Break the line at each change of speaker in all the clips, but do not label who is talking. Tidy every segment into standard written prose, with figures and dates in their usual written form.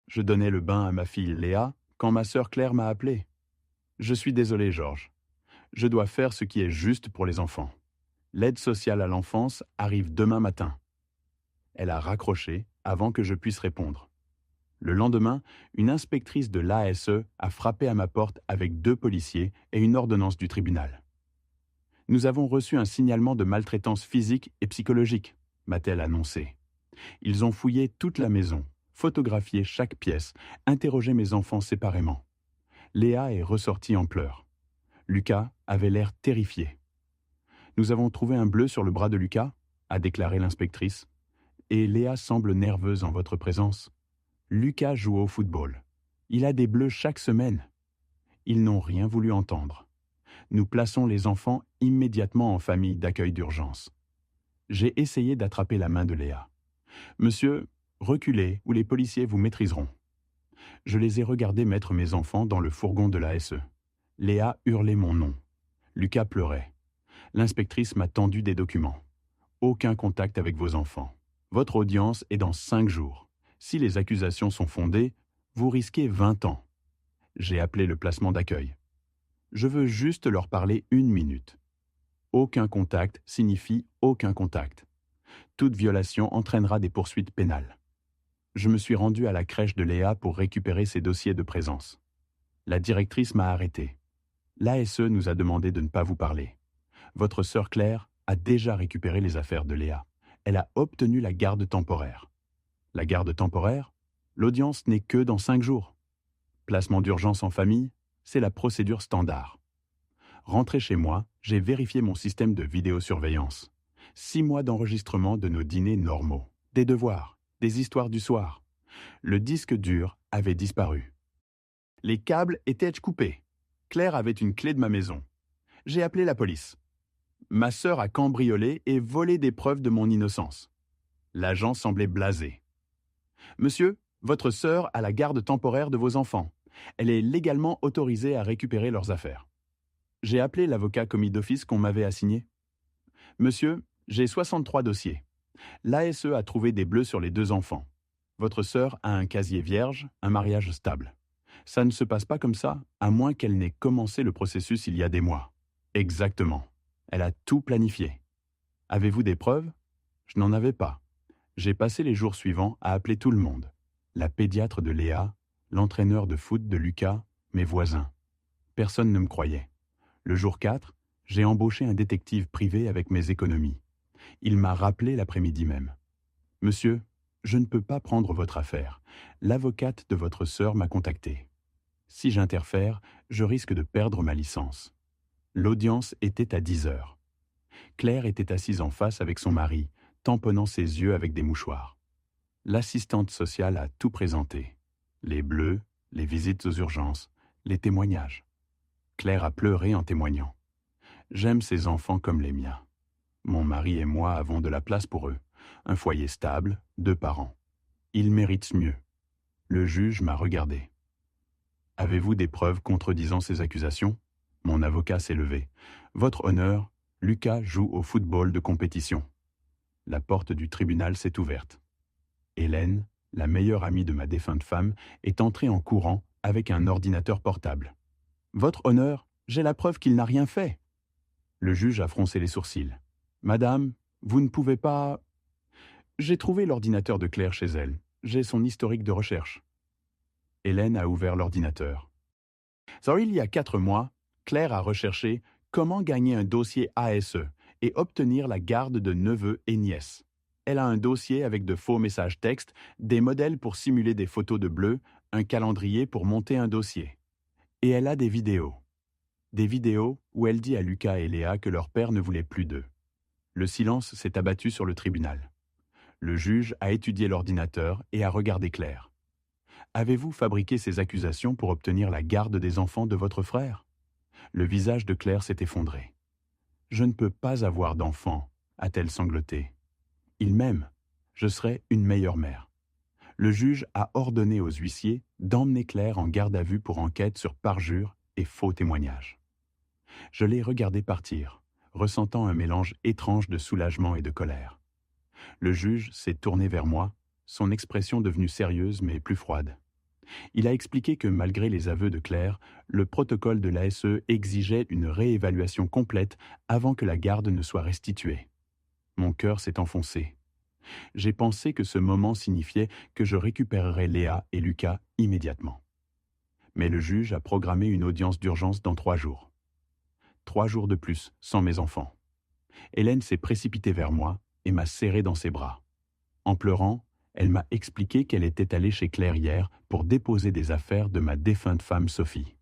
Je donnais le bain à ma fille Léa quand ma sœur Claire m'a appelé. Je suis désolé, Georges. Je dois faire ce qui est juste pour les enfants. L'aide sociale à l'enfance arrive demain matin. Elle a raccroché avant que je puisse répondre. Le lendemain, une inspectrice de l'ASE a frappé à ma porte avec 2 policiers et une ordonnance du tribunal. Nous avons reçu un signalement de maltraitance physique et psychologique, m'a-t-elle annoncé. Ils ont fouillé toute la maison, photographié chaque pièce, interrogé mes enfants séparément. Léa est ressortie en pleurs. Lucas avait l'air terrifié. Nous avons trouvé un bleu sur le bras de Lucas, a déclaré l'inspectrice, et Léa semble nerveuse en votre présence. Lucas joue au football. Il a des bleus chaque semaine. Ils n'ont rien voulu entendre. Nous plaçons les enfants immédiatement en famille d'accueil d'urgence. J'ai essayé d'attraper la main de Léa. Monsieur, reculez ou les policiers vous maîtriseront. Je les ai regardés mettre mes enfants dans le fourgon de l'ASE. Léa hurlait mon nom. Lucas pleurait. L'inspectrice m'a tendu des documents. Aucun contact avec vos enfants. Votre audience est dans 5 jours. Si les accusations sont fondées, vous risquez 20 ans. J'ai appelé le placement d'accueil. Je veux juste leur parler 1 minute. Aucun contact signifie aucun contact. Toute violation entraînera des poursuites pénales. Je me suis rendu à la crèche de Léa pour récupérer ses dossiers de présence. La directrice m'a arrêté. L'ASE nous a demandé de ne pas vous parler. Votre sœur Claire a déjà récupéré les affaires de Léa. Elle a obtenu la garde temporaire. La garde temporaire, l'audience n'est que dans 5 jours. Placement d'urgence en famille, c'est la procédure standard. Rentré chez moi, j'ai vérifié mon système de vidéosurveillance. 6 mois d'enregistrement de nos dîners normaux, des devoirs, des histoires du soir. Le disque dur avait disparu. Les câbles étaient coupés. Claire avait une clé de ma maison. J'ai appelé la police. Ma sœur a cambriolé et volé des preuves de mon innocence. L'agent semblait blasé. Monsieur, votre sœur a la garde temporaire de vos enfants. Elle est légalement autorisée à récupérer leurs affaires. J'ai appelé l'avocat commis d'office qu'on m'avait assigné. Monsieur, j'ai 63 dossiers. L'ASE a trouvé des bleus sur les 2 enfants. Votre sœur a un casier vierge, un mariage stable. Ça ne se passe pas comme ça, à moins qu'elle n'ait commencé le processus il y a des mois. Exactement. Elle a tout planifié. Avez-vous des preuves? Je n'en avais pas. J'ai passé les jours suivants à appeler tout le monde. La pédiatre de Léa, l'entraîneur de foot de Lucas, mes voisins. Personne ne me croyait. Le jour 4, j'ai embauché un détective privé avec mes économies. Il m'a rappelé l'après-midi même. Monsieur, je ne peux pas prendre votre affaire. L'avocate de votre sœur m'a contacté. Si j'interfère, je risque de perdre ma licence. L'audience était à 10 heures. Claire était assise en face avec son mari, tamponnant ses yeux avec des mouchoirs. L'assistante sociale a tout présenté. Les bleus, les visites aux urgences, les témoignages. Claire a pleuré en témoignant. J'aime ces enfants comme les miens. Mon mari et moi avons de la place pour eux. Un foyer stable, 2 parents. Ils méritent mieux. Le juge m'a regardé. Avez-vous des preuves contredisant ces accusations? Mon avocat s'est levé. Votre honneur, Lucas joue au football de compétition. La porte du tribunal s'est ouverte. Hélène, la meilleure amie de ma défunte femme, est entrée en courant avec un ordinateur portable. Votre honneur, j'ai la preuve qu'il n'a rien fait. Le juge a froncé les sourcils. Madame, vous ne pouvez pas... J'ai trouvé l'ordinateur de Claire chez elle. J'ai son historique de recherche. Hélène a ouvert l'ordinateur. Il y a 4 mois, Claire a recherché comment gagner un dossier ASE et obtenir la garde de neveux et nièces. Elle a un dossier avec de faux messages textes, des modèles pour simuler des photos de bleu, un calendrier pour monter un dossier. Et elle a des vidéos. Des vidéos où elle dit à Lucas et Léa que leur père ne voulait plus d'eux. Le silence s'est abattu sur le tribunal. Le juge a étudié l'ordinateur et a regardé Claire. Avez-vous fabriqué ces accusations pour obtenir la garde des enfants de votre frère? Le visage de Claire s'est effondré. Je ne peux pas avoir d'enfants, a-t-elle sangloté. Il m'aime. Je serai une meilleure mère. Le juge a ordonné aux huissiers d'emmener Claire en garde à vue pour enquête sur parjure et faux témoignages. Je l'ai regardée partir, ressentant un mélange étrange de soulagement et de colère. Le juge s'est tourné vers moi, son expression devenue sérieuse mais plus froide. Il a expliqué que malgré les aveux de Claire, le protocole de l'ASE exigeait une réévaluation complète avant que la garde ne soit restituée. Mon cœur s'est enfoncé. J'ai pensé que ce moment signifiait que je récupérerais Léa et Lucas immédiatement. Mais le juge a programmé une audience d'urgence dans 3 jours. 3 jours de plus, sans mes enfants. Hélène s'est précipitée vers moi et m'a serré dans ses bras. En pleurant, elle m'a expliqué qu'elle était allée chez Claire hier pour déposer des affaires de ma défunte femme Sophie.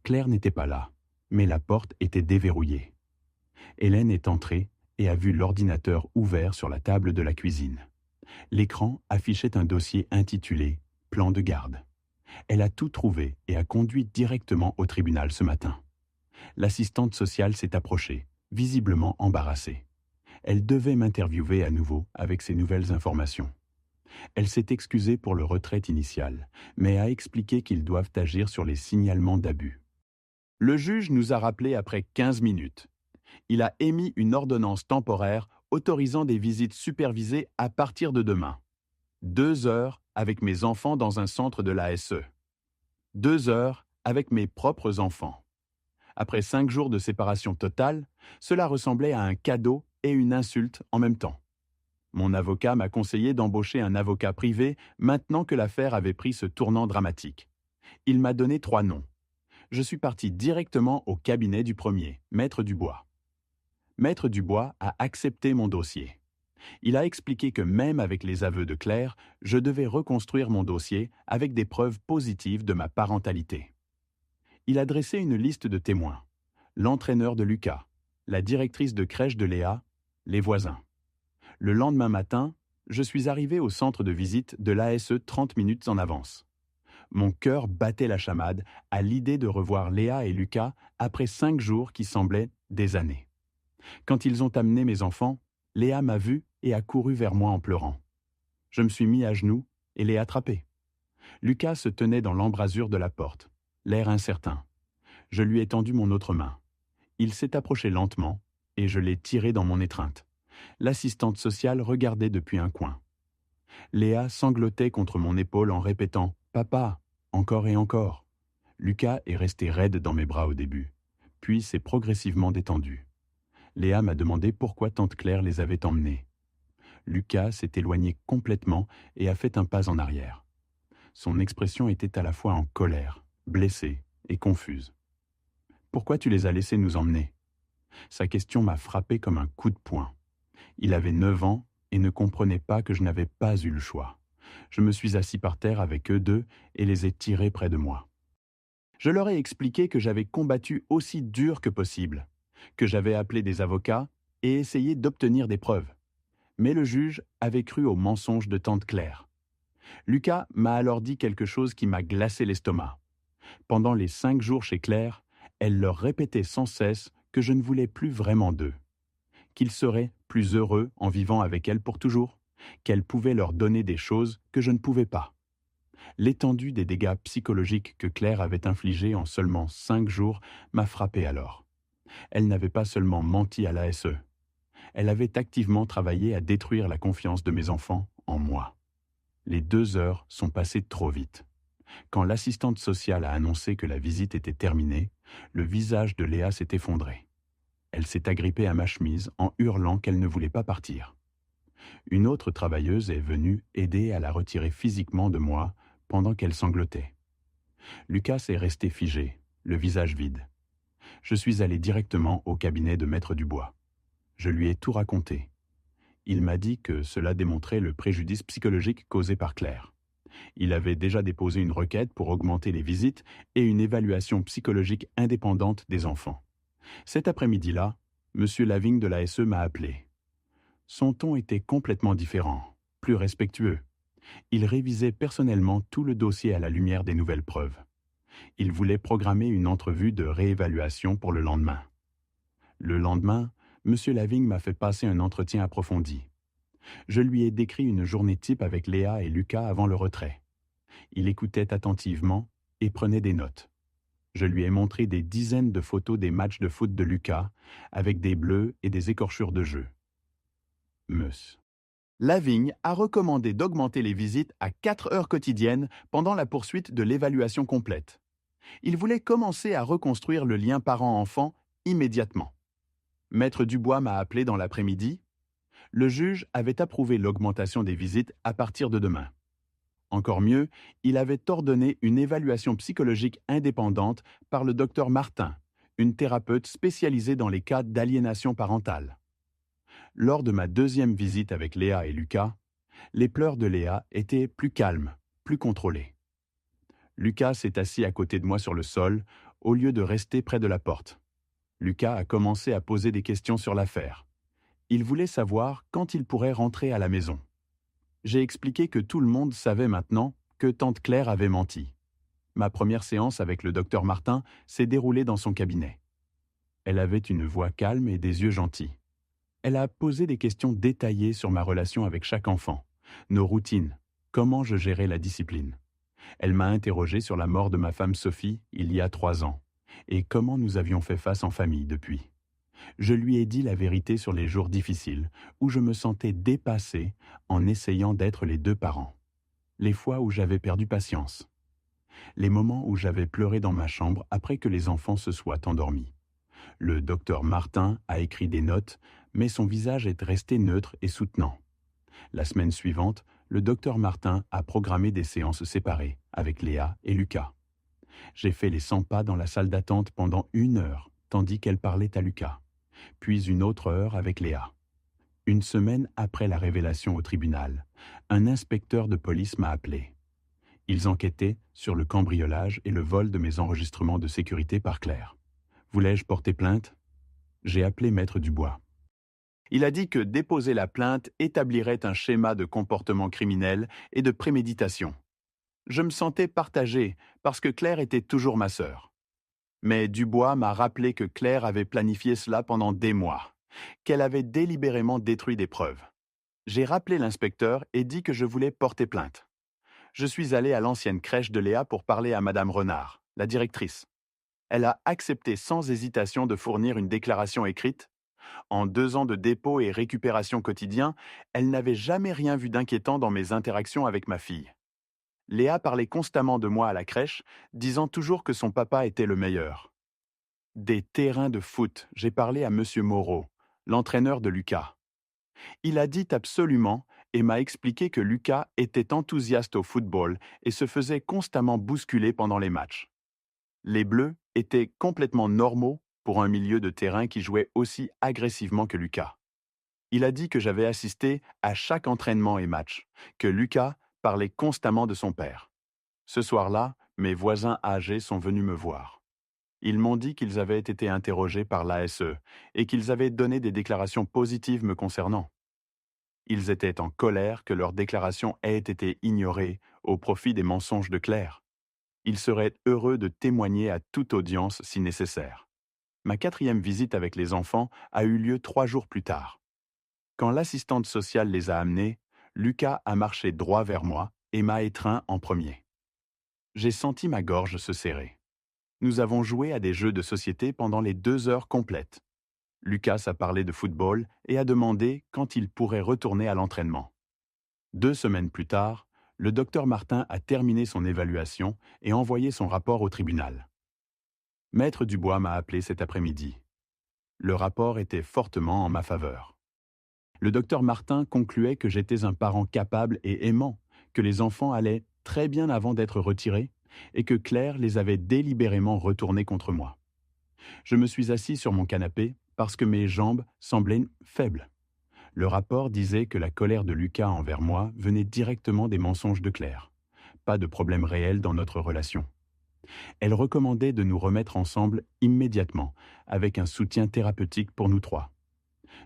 Claire n'était pas là, mais la porte était déverrouillée. Hélène est entrée et a vu l'ordinateur ouvert sur la table de la cuisine. L'écran affichait un dossier intitulé « Plan de garde ». Elle a tout trouvé et a conduit directement au tribunal ce matin. L'assistante sociale s'est approchée, visiblement embarrassée. Elle devait m'interviewer à nouveau avec ces nouvelles informations. Elle s'est excusée pour le retrait initial, mais a expliqué qu'ils doivent agir sur les signalements d'abus. Le juge nous a rappelé après 15 minutes. Il a émis une ordonnance temporaire autorisant des visites supervisées à partir de demain. 2 heures avec mes enfants dans un centre de l'ASE. 2 heures avec mes propres enfants. Après 5 jours de séparation totale, cela ressemblait à un cadeau et une insulte en même temps. Mon avocat m'a conseillé d'embaucher un avocat privé maintenant que l'affaire avait pris ce tournant dramatique. Il m'a donné 3 noms. Je suis parti directement au cabinet du premier, Maître Dubois. Maître Dubois a accepté mon dossier. Il a expliqué que même avec les aveux de Claire, je devais reconstruire mon dossier avec des preuves positives de ma parentalité. Il a dressé une liste de témoins. L'entraîneur de Lucas, la directrice de crèche de Léa, les voisins. Le lendemain matin, je suis arrivé au centre de visite de l'ASE 30 minutes en avance. Mon cœur battait la chamade à l'idée de revoir Léa et Lucas après 5 jours qui semblaient des années. Quand ils ont amené mes enfants, Léa m'a vu et a couru vers moi en pleurant. Je me suis mis à genoux et l'ai attrapé. Lucas se tenait dans l'embrasure de la porte, l'air incertain. Je lui ai tendu mon autre main. Il s'est approché lentement et je l'ai tiré dans mon étreinte. L'assistante sociale regardait depuis un coin. Léa sanglotait contre mon épaule en répétant « Papa !» encore et encore. Lucas est resté raide dans mes bras au début, puis s'est progressivement détendu. Léa m'a demandé pourquoi tante Claire les avait emmenés. Lucas s'est éloigné complètement et a fait un pas en arrière. Son expression était à la fois en colère, blessée et confuse. « Pourquoi tu les as laissés nous emmener ?» Sa question m'a frappé comme un coup de poing. Il avait 9 ans et ne comprenait pas que je n'avais pas eu le choix. Je me suis assis par terre avec eux deux et les ai tirés près de moi. Je leur ai expliqué que j'avais combattu aussi dur que possible, que j'avais appelé des avocats et essayé d'obtenir des preuves. Mais le juge avait cru aux mensonges de tante Claire. Lucas m'a alors dit quelque chose qui m'a glacé l'estomac. Pendant les 5 jours chez Claire, elle leur répétait sans cesse que je ne voulais plus vraiment d'eux, qu'ils seraient plus heureux en vivant avec elle pour toujours, qu'elle pouvait leur donner des choses que je ne pouvais pas. L'étendue des dégâts psychologiques que Claire avait infligés en seulement 5 jours m'a frappé alors. Elle n'avait pas seulement menti à l'ASE, elle avait activement travaillé à détruire la confiance de mes enfants en moi. Les 2 heures sont passées trop vite. Quand l'assistante sociale a annoncé que la visite était terminée, le visage de Léa s'est effondré. Elle s'est agrippée à ma chemise en hurlant qu'elle ne voulait pas partir. Une autre travailleuse est venue aider à la retirer physiquement de moi pendant qu'elle sanglotait. Lucas est resté figé, le visage vide. Je suis allé directement au cabinet de Maître Dubois. Je lui ai tout raconté. Il m'a dit que cela démontrait le préjudice psychologique causé par Claire. Il avait déjà déposé une requête pour augmenter les visites et une évaluation psychologique indépendante des enfants. Cet après-midi-là, M. Lavigne de l'ASE m'a appelé. Son ton était complètement différent, plus respectueux. Il révisait personnellement tout le dossier à la lumière des nouvelles preuves. Il voulait programmer une entrevue de réévaluation pour le lendemain. Le lendemain, M. Lavigne m'a fait passer un entretien approfondi. Je lui ai décrit une journée type avec Léa et Lucas avant le retrait. Il écoutait attentivement et prenait des notes. Je lui ai montré des dizaines de photos des matchs de foot de Lucas, avec des bleus et des écorchures de jeu. Meus. Lavigne a recommandé d'augmenter les visites à 4 heures quotidiennes pendant la poursuite de l'évaluation complète. Il voulait commencer à reconstruire le lien parent-enfant immédiatement. Maître Dubois m'a appelé dans l'après-midi. Le juge avait approuvé l'augmentation des visites à partir de demain. Encore mieux, il avait ordonné une évaluation psychologique indépendante par le docteur Martin, une thérapeute spécialisée dans les cas d'aliénation parentale. Lors de ma deuxième visite avec Léa et Lucas, les pleurs de Léa étaient plus calmes, plus contrôlés. Lucas s'est assis à côté de moi sur le sol, au lieu de rester près de la porte. Lucas a commencé à poser des questions sur l'affaire. Il voulait savoir quand il pourrait rentrer à la maison. J'ai expliqué que tout le monde savait maintenant que tante Claire avait menti. Ma première séance avec le docteur Martin s'est déroulée dans son cabinet. Elle avait une voix calme et des yeux gentils. Elle a posé des questions détaillées sur ma relation avec chaque enfant, nos routines, comment je gérais la discipline. Elle m'a interrogé sur la mort de ma femme Sophie il y a 3 ans et comment nous avions fait face en famille depuis. Je lui ai dit la vérité sur les jours difficiles où je me sentais dépassé en essayant d'être les 2 parents. Les fois où j'avais perdu patience. Les moments où j'avais pleuré dans ma chambre après que les enfants se soient endormis. Le docteur Martin a écrit des notes, mais son visage est resté neutre et soutenant. La semaine suivante, le docteur Martin a programmé des séances séparées avec Léa et Lucas. J'ai fait les 100 pas dans la salle d'attente pendant 1 heure, tandis qu'elle parlait à Lucas. Puis une autre heure avec Léa. Une semaine après la révélation au tribunal, un inspecteur de police m'a appelé. Ils enquêtaient sur le cambriolage et le vol de mes enregistrements de sécurité par Claire. Voulais-je porter plainte? J'ai appelé Maître Dubois. Il a dit que déposer la plainte établirait un schéma de comportement criminel et de préméditation. Je me sentais partagé parce que Claire était toujours ma sœur. Mais Dubois m'a rappelé que Claire avait planifié cela pendant des mois, qu'elle avait délibérément détruit des preuves. J'ai rappelé l'inspecteur et dit que je voulais porter plainte. Je suis allé à l'ancienne crèche de Léa pour parler à Madame Renard, la directrice. Elle a accepté sans hésitation de fournir une déclaration écrite. En 2 ans de dépôt et récupération quotidien, elle n'avait jamais rien vu d'inquiétant dans mes interactions avec ma fille. Léa parlait constamment de moi à la crèche, disant toujours que son papa était le meilleur. Des terrains de foot, j'ai parlé à Monsieur Moreau, l'entraîneur de Lucas. Il a dit absolument et m'a expliqué que Lucas était enthousiaste au football et se faisait constamment bousculer pendant les matchs. Les Bleus étaient complètement normaux pour un milieu de terrain qui jouait aussi agressivement que Lucas. Il a dit que j'avais assisté à chaque entraînement et match, que Lucas parlait constamment de son père. Ce soir-là, mes voisins âgés sont venus me voir. Ils m'ont dit qu'ils avaient été interrogés par l'ASE et qu'ils avaient donné des déclarations positives me concernant. Ils étaient en colère que leurs déclarations aient été ignorées au profit des mensonges de Claire. Ils seraient heureux de témoigner à toute audience si nécessaire. Ma 4e visite avec les enfants a eu lieu 3 jours plus tard. Quand l'assistante sociale les a amenés, Lucas a marché droit vers moi et m'a étreint en premier. J'ai senti ma gorge se serrer. Nous avons joué à des jeux de société pendant les 2 heures complètes. Lucas a parlé de football et a demandé quand il pourrait retourner à l'entraînement. 2 semaines plus tard, le docteur Martin a terminé son évaluation et envoyé son rapport au tribunal. Maître Dubois m'a appelé cet après-midi. Le rapport était fortement en ma faveur. Le docteur Martin concluait que j'étais un parent capable et aimant, que les enfants allaient très bien avant d'être retirés et que Claire les avait délibérément retournés contre moi. Je me suis assis sur mon canapé parce que mes jambes semblaient faibles. Le rapport disait que la colère de Lucas envers moi venait directement des mensonges de Claire. Pas de problème réel dans notre relation. Elle recommandait de nous remettre ensemble immédiatement, avec un soutien thérapeutique pour nous 3.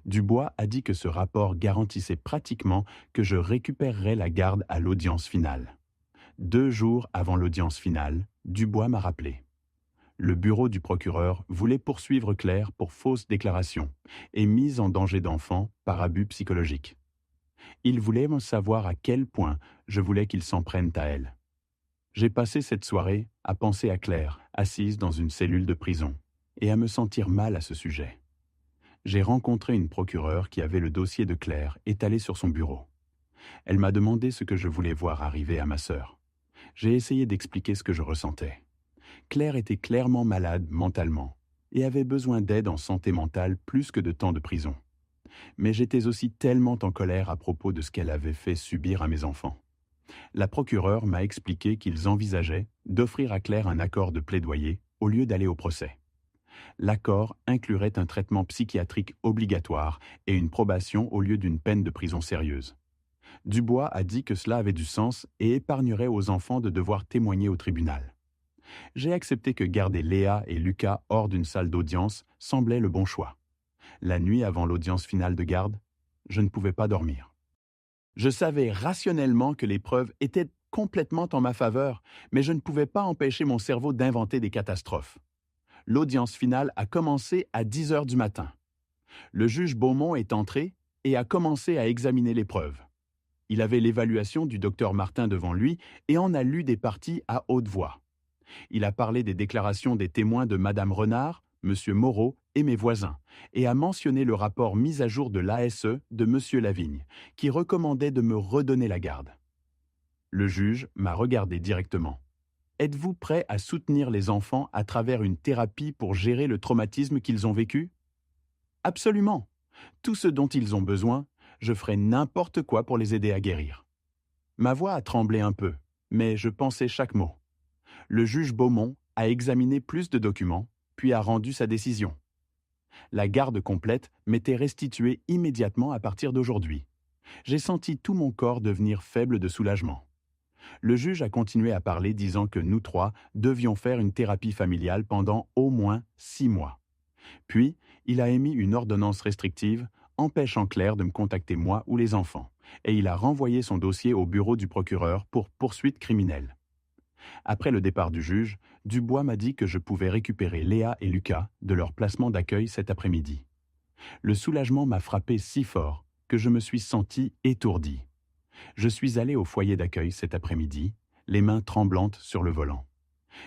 Dubois a dit que ce rapport garantissait pratiquement que je récupérerais la garde à l'audience finale. 2 jours avant l'audience finale, Dubois m'a rappelé. Le bureau du procureur voulait poursuivre Claire pour fausse déclaration et mise en danger d'enfant par abus psychologique. Il voulait savoir à quel point je voulais qu'il s'en prenne à elle. J'ai passé cette soirée à penser à Claire, assise dans une cellule de prison, et à me sentir mal à ce sujet. J'ai rencontré une procureure qui avait le dossier de Claire étalé sur son bureau. Elle m'a demandé ce que je voulais voir arriver à ma sœur. J'ai essayé d'expliquer ce que je ressentais. Claire était clairement malade mentalement et avait besoin d'aide en santé mentale plus que de temps de prison. Mais j'étais aussi tellement en colère à propos de ce qu'elle avait fait subir à mes enfants. La procureure m'a expliqué qu'ils envisageaient d'offrir à Claire un accord de plaidoyer au lieu d'aller au procès. L'accord inclurait un traitement psychiatrique obligatoire et une probation au lieu d'une peine de prison sérieuse. Dubois a dit que cela avait du sens et épargnerait aux enfants de devoir témoigner au tribunal. J'ai accepté que garder Léa et Lucas hors d'une salle d'audience semblait le bon choix. La nuit avant l'audience finale de garde, je ne pouvais pas dormir. Je savais rationnellement que les preuves étaient complètement en ma faveur, mais je ne pouvais pas empêcher mon cerveau d'inventer des catastrophes. L'audience finale a commencé à 10 heures du matin. Le juge Beaumont est entré et a commencé à examiner les preuves. Il avait l'évaluation du docteur Martin devant lui et en a lu des parties à haute voix. Il a parlé des déclarations des témoins de Madame Renard, Monsieur Moreau et mes voisins, et a mentionné le rapport mis à jour de l'ASE de Monsieur Lavigne, qui recommandait de me redonner la garde. Le juge m'a regardé directement. Êtes-vous prêt à soutenir les enfants à travers une thérapie pour gérer le traumatisme qu'ils ont vécu? Absolument. Tout ce dont ils ont besoin, je ferai n'importe quoi pour les aider à guérir. Ma voix a tremblé un peu, mais je pensais chaque mot. Le juge Beaumont a examiné plus de documents, puis a rendu sa décision. La garde complète m'était restituée immédiatement à partir d'aujourd'hui. J'ai senti tout mon corps devenir faible de soulagement. Le juge a continué à parler disant que nous trois devions faire une thérapie familiale pendant au moins 6 mois. Puis, il a émis une ordonnance restrictive empêchant Claire de me contacter moi ou les enfants, et il a renvoyé son dossier au bureau du procureur pour poursuite criminelle. Après le départ du juge, Dubois m'a dit que je pouvais récupérer Léa et Lucas de leur placement d'accueil cet après-midi. Le soulagement m'a frappé si fort que je me suis senti étourdi. Je suis allé au foyer d'accueil cet après-midi, les mains tremblantes sur le volant.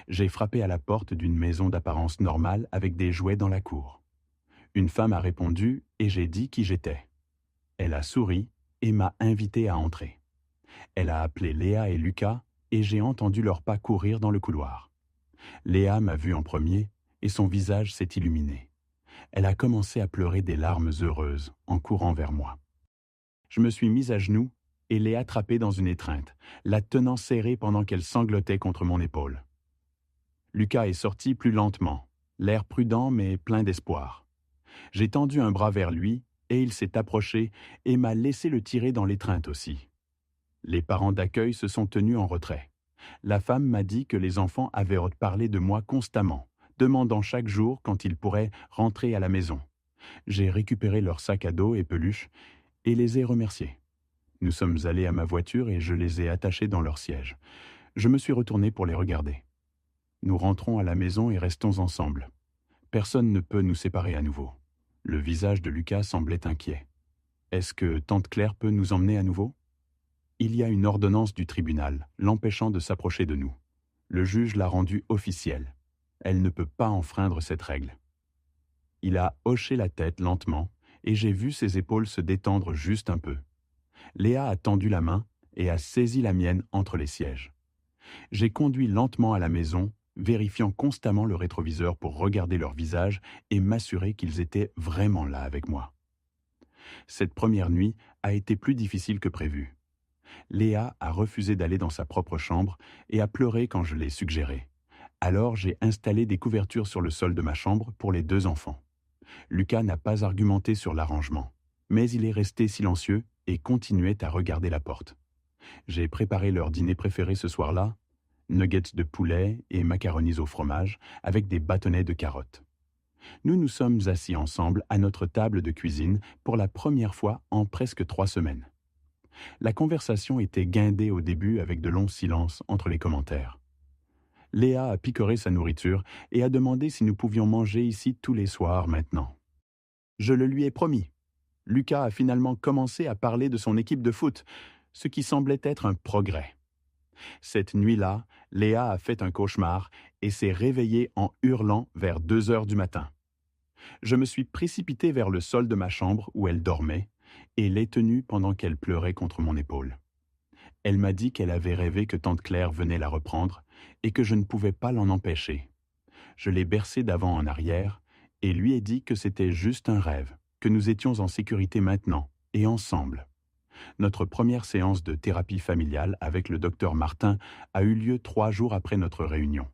J'ai frappé à la porte d'une maison d'apparence normale avec des jouets dans la cour. Une femme a répondu et j'ai dit qui j'étais. Elle a souri et m'a invité à entrer. Elle a appelé Léa et Lucas et j'ai entendu leurs pas courir dans le couloir. Léa m'a vu en premier et son visage s'est illuminé. Elle a commencé à pleurer des larmes heureuses en courant vers moi. Je me suis mis à genoux et l'ai attrapée dans une étreinte, la tenant serrée pendant qu'elle sanglotait contre mon épaule. Lucas est sorti plus lentement, l'air prudent mais plein d'espoir. J'ai tendu un bras vers lui et il s'est approché et m'a laissé le tirer dans l'étreinte aussi. Les parents d'accueil se sont tenus en retrait. La femme m'a dit que les enfants avaient parlé de moi constamment, demandant chaque jour quand ils pourraient rentrer à la maison. J'ai récupéré leur sac à dos et peluches et les ai remerciés. Nous sommes allés à ma voiture et je les ai attachés dans leur siège. Je me suis retourné pour les regarder. Nous rentrons à la maison et restons ensemble. Personne ne peut nous séparer à nouveau. Le visage de Lucas semblait inquiet. Est-ce que tante Claire peut nous emmener à nouveau? Il y a une ordonnance du tribunal l'empêchant de s'approcher de nous. Le juge l'a rendue officielle. Elle ne peut pas enfreindre cette règle. Il a hoché la tête lentement et j'ai vu ses épaules se détendre juste un peu. Léa a tendu la main et a saisi la mienne entre les sièges. J'ai conduit lentement à la maison, vérifiant constamment le rétroviseur pour regarder leur visage et m'assurer qu'ils étaient vraiment là avec moi. Cette première nuit a été plus difficile que prévu. Léa a refusé d'aller dans sa propre chambre et a pleuré quand je l'ai suggéré. Alors j'ai installé des couvertures sur le sol de ma chambre pour les 2 enfants. Lucas n'a pas argumenté sur l'arrangement, mais il est resté silencieux et continuait à regarder la porte. J'ai préparé leur dîner préféré ce soir-là, nuggets de poulet et macaronis au fromage avec des bâtonnets de carottes. Nous nous sommes assis ensemble à notre table de cuisine pour la première fois en presque 3 semaines. La conversation était guindée au début avec de longs silences entre les commentaires. Léa a picoré sa nourriture et a demandé si nous pouvions manger ici tous les soirs maintenant. Je le lui ai promis. Lucas a finalement commencé à parler de son équipe de foot, ce qui semblait être un progrès. Cette nuit-là, Léa a fait un cauchemar et s'est réveillée en hurlant vers 2 heures du matin. Je me suis précipité vers le sol de ma chambre où elle dormait, et l'ai tenue pendant qu'elle pleurait contre mon épaule. Elle m'a dit qu'elle avait rêvé que tante Claire venait la reprendre et que je ne pouvais pas l'en empêcher. Je l'ai bercée d'avant en arrière et lui ai dit que c'était juste un rêve, que nous étions en sécurité maintenant et ensemble. Notre première séance de thérapie familiale avec le docteur Martin a eu lieu 3 jours après notre réunion.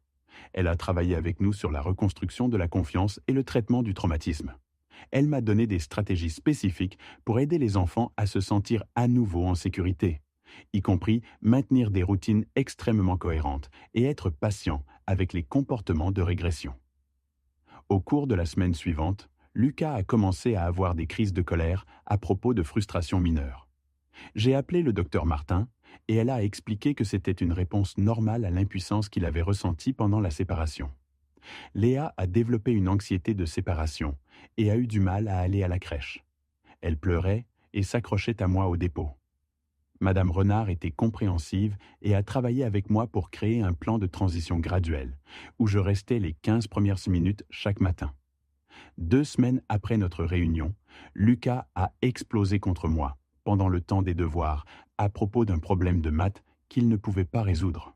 Elle a travaillé avec nous sur la reconstruction de la confiance et le traitement du traumatisme. Elle m'a donné des stratégies spécifiques pour aider les enfants à se sentir à nouveau en sécurité, y compris maintenir des routines extrêmement cohérentes et être patient avec les comportements de régression. Au cours de la semaine suivante, Lucas a commencé à avoir des crises de colère à propos de frustrations mineures. J'ai appelé le docteur Martin et elle a expliqué que c'était une réponse normale à l'impuissance qu'il avait ressentie pendant la séparation. Léa a développé une anxiété de séparation et a eu du mal à aller à la crèche. Elle pleurait et s'accrochait à moi au dépôt. Madame Renard était compréhensive et a travaillé avec moi pour créer un plan de transition graduelle, où je restais les 15 premières minutes chaque matin. 2 semaines après notre réunion, Lucas a explosé contre moi, pendant le temps des devoirs, à propos d'un problème de maths qu'il ne pouvait pas résoudre.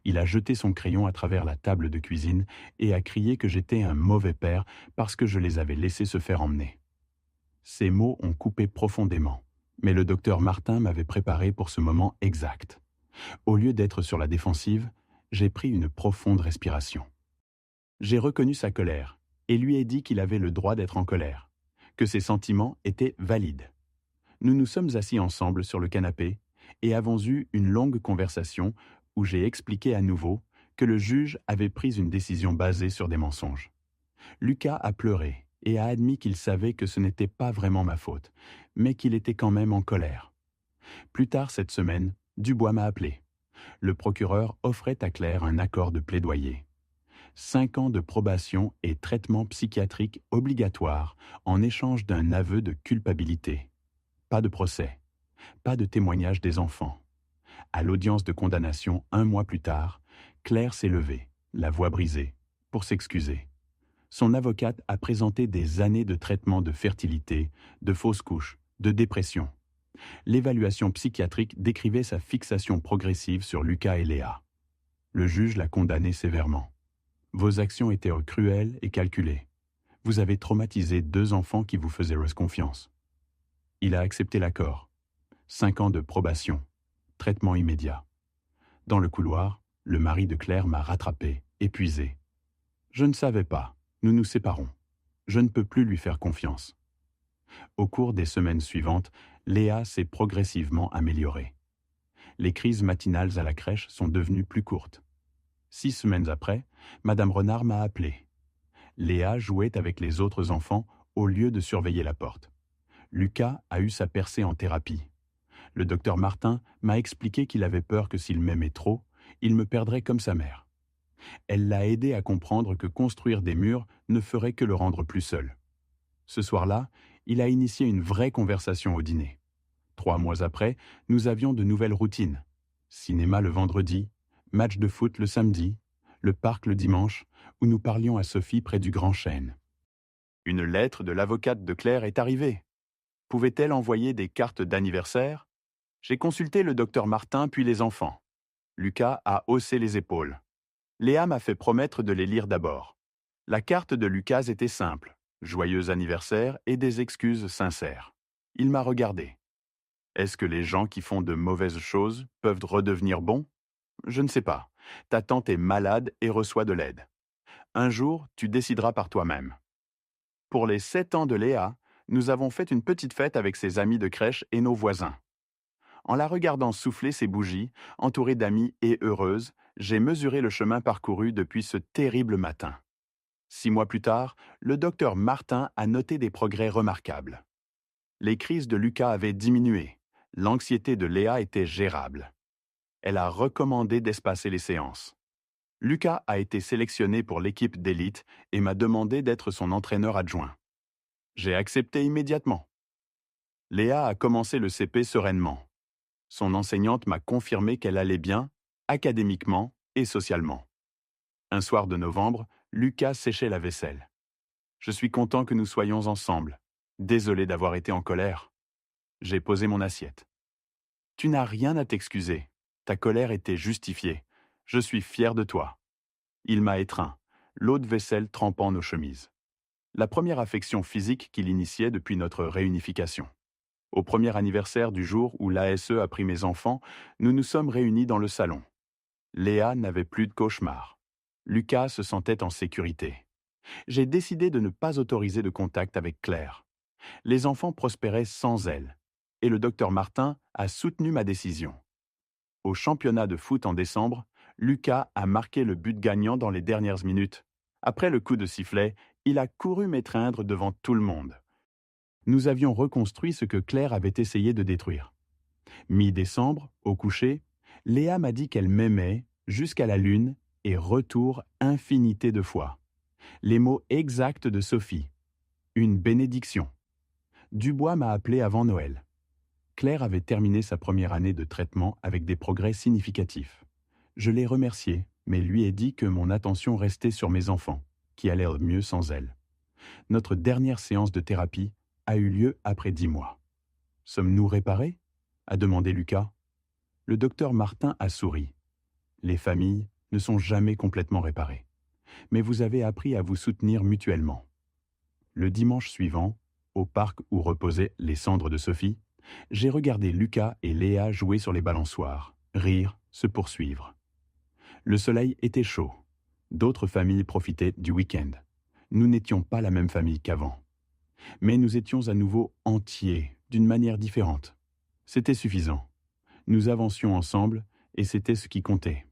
Il a jeté son crayon à travers la table de cuisine et a crié que j'étais un mauvais père parce que je les avais laissés se faire emmener. Ces mots ont coupé profondément, mais le docteur Martin m'avait préparé pour ce moment exact. Au lieu d'être sur la défensive, j'ai pris une profonde respiration. J'ai reconnu sa colère et lui ai dit qu'il avait le droit d'être en colère, que ses sentiments étaient valides. Nous nous sommes assis ensemble sur le canapé et avons eu une longue conversation où j'ai expliqué à nouveau que le juge avait pris une décision basée sur des mensonges. Lucas a pleuré et a admis qu'il savait que ce n'était pas vraiment ma faute, mais qu'il était quand même en colère. Plus tard cette semaine, Dubois m'a appelé. Le procureur offrait à Claire un accord de plaidoyer. 5 ans de probation et traitement psychiatrique obligatoire en échange d'un aveu de culpabilité. Pas de procès, pas de témoignage des enfants. À l'audience de condamnation 1 mois plus tard, Claire s'est levée, la voix brisée, pour s'excuser. Son avocate a présenté des années de traitement de fertilité, de fausses couches, de dépression. L'évaluation psychiatrique décrivait sa fixation progressive sur Lucas et Léa. Le juge l'a condamné sévèrement. Vos actions étaient cruelles et calculées. Vous avez traumatisé 2 enfants qui vous faisaient confiance. Il a accepté l'accord. 5 ans de probation. Traitement immédiat. Dans le couloir, le mari de Claire m'a rattrapé, épuisé. Je ne savais pas. Nous nous séparons. Je ne peux plus lui faire confiance. Au cours des semaines suivantes, Léa s'est progressivement améliorée. Les crises matinales à la crèche sont devenues plus courtes. 6 semaines après, Madame Renard m'a appelé. Léa jouait avec les autres enfants au lieu de surveiller la porte. Lucas a eu sa percée en thérapie. Le docteur Martin m'a expliqué qu'il avait peur que s'il m'aimait trop, il me perdrait comme sa mère. Elle l'a aidé à comprendre que construire des murs ne ferait que le rendre plus seul. Ce soir-là, il a initié une vraie conversation au dîner. 3 mois après, nous avions de nouvelles routines. Cinéma le vendredi, match de foot le samedi, le parc le dimanche, où nous parlions à Sophie près du Grand Chêne. Une lettre de l'avocate de Claire est arrivée. Pouvait-elle envoyer des cartes d'anniversaire ? J'ai consulté le docteur Martin puis les enfants. Lucas a haussé les épaules. Léa m'a fait promettre de les lire d'abord. La carte de Lucas était simple, joyeux anniversaire et des excuses sincères. Il m'a regardé. Est-ce que les gens qui font de mauvaises choses peuvent redevenir bons ? Je ne sais pas. Ta tante est malade et reçoit de l'aide. Un jour, tu décideras par toi-même. Pour les 7 ans de Léa, nous avons fait une petite fête avec ses amis de crèche et nos voisins. En la regardant souffler ses bougies, entourée d'amis et heureuse, j'ai mesuré le chemin parcouru depuis ce terrible matin. 6 mois plus tard, le docteur Martin a noté des progrès remarquables. Les crises de Lucas avaient diminué. L'anxiété de Léa était gérable. Elle a recommandé d'espacer les séances. Lucas a été sélectionné pour l'équipe d'élite et m'a demandé d'être son entraîneur adjoint. J'ai accepté immédiatement. Léa a commencé le CP sereinement. Son enseignante m'a confirmé qu'elle allait bien, académiquement et socialement. Un soir de novembre, Lucas séchait la vaisselle. Je suis content que nous soyons ensemble. Désolé d'avoir été en colère. J'ai posé mon assiette. Tu n'as rien à t'excuser. Ta colère était justifiée. Je suis fier de toi. Il m'a étreint, l'eau de vaisselle trempant nos chemises. La première affection physique qu'il initiait depuis notre réunification. Au premier anniversaire du jour où l'ASE a pris mes enfants, nous nous sommes réunis dans le salon. Léa n'avait plus de cauchemar. Lucas se sentait en sécurité. J'ai décidé de ne pas autoriser de contact avec Claire. Les enfants prospéraient sans elle. Et le docteur Martin a soutenu ma décision. Au championnat de foot en décembre, Lucas a marqué le but gagnant dans les dernières minutes. Après le coup de sifflet, il a couru m'étreindre devant tout le monde. Nous avions reconstruit ce que Claire avait essayé de détruire. Mi-décembre, au coucher, Léa m'a dit qu'elle m'aimait jusqu'à la lune et retour infinité de fois. Les mots exacts de Sophie. Une bénédiction. Dubois m'a appelé avant Noël. Claire avait terminé sa première année de traitement avec des progrès significatifs. Je l'ai remercié, mais lui ai dit que mon attention restait sur mes enfants, qui allaient mieux sans elle. Notre dernière séance de thérapie a eu lieu après 10 mois. « Sommes-nous réparés ?» a demandé Lucas. Le docteur Martin a souri. « Les familles ne sont jamais complètement réparées. Mais vous avez appris à vous soutenir mutuellement. » Le dimanche suivant, au parc où reposaient les cendres de Sophie, j'ai regardé Lucas et Léa jouer sur les balançoires, rire, se poursuivre. Le soleil était chaud. D'autres familles profitaient du week-end. Nous n'étions pas la même famille qu'avant. Mais nous étions à nouveau entiers, d'une manière différente. C'était suffisant. Nous avancions ensemble et c'était ce qui comptait.